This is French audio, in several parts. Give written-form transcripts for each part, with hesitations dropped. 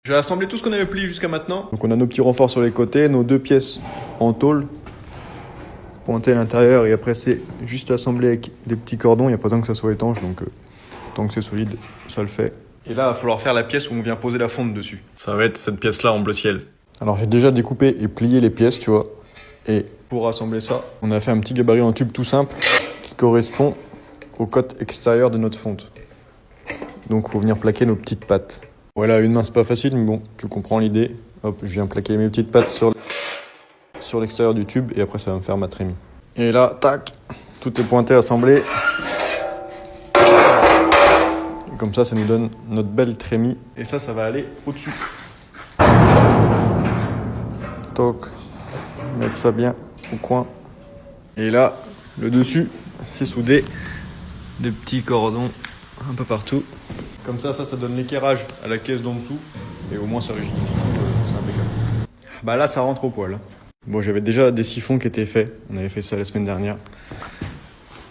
J'ai assemblé tout ce qu'on avait plié jusqu'à maintenant. Donc on a nos petits renforts sur les côtés, nos deux pièces en tôle pointées à l'intérieur et après c'est juste assemblé avec des petits cordons. Il n'y a pas besoin que ça soit étanche, donc tant que c'est solide, ça le fait. Et là, il va falloir faire la pièce où on vient poser la fonte dessus. Ça va être cette pièce-là en bleu ciel. Alors j'ai déjà découpé et plié les pièces, tu vois. Et pour assembler ça, on a fait un petit gabarit en tube tout simple qui correspond aux côtes extérieures de notre fonte. Donc il faut venir plaquer nos petites pattes. Voilà, une main c'est pas facile, mais bon, tu comprends l'idée. Hop, je viens plaquer mes petites pattes sur l'extérieur du tube et après ça va me faire ma trémie. Et là, tac, tout est pointé, assemblé. Et comme ça nous donne notre belle trémie. Et ça va aller au-dessus. Toc, mettre ça bien au coin. Et là, le dessus, c'est soudé. Des petits cordons un peu partout. Comme ça donne l'équerrage à la caisse d'en dessous. Et au moins ça rigidifie, c'est impeccable. Bah là, ça rentre au poil. Bon, j'avais déjà des siphons qui étaient faits. On avait fait ça la semaine dernière.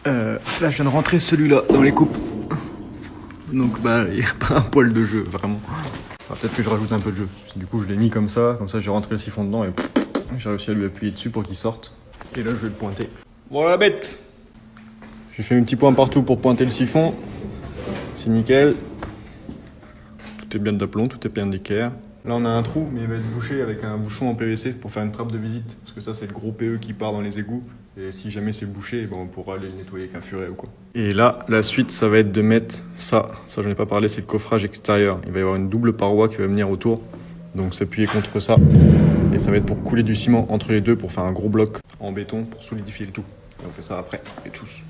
Là, je viens de rentrer celui-là dans les coupes. Donc, bah, il n'y a pas un poil de jeu, vraiment. Enfin, peut-être que je rajoute un peu de jeu. Du coup, je l'ai mis comme ça j'ai rentré le siphon dedans et j'ai réussi à lui appuyer dessus pour qu'il sorte. Et là, je vais le pointer. Voilà, bête! J'ai fait mes petits points partout pour pointer le siphon. C'est nickel. Tout est bien d'aplomb, tout est bien d'équerre. Là, on a un trou, mais il va être bouché avec un bouchon en PVC pour faire une trappe de visite. Parce que ça, c'est le gros PE qui part dans les égouts. Et si jamais c'est bouché, on pourra aller le nettoyer avec un furet ou quoi. Et là, la suite, ça va être de mettre ça. Ça, j'en ai pas parlé, c'est le coffrage extérieur. Il va y avoir une double paroi qui va venir autour. Donc, s'appuyer contre ça. Et ça va être pour couler du ciment entre les deux pour faire un gros bloc en béton pour solidifier le tout. Et on fait ça après. Et tchuss.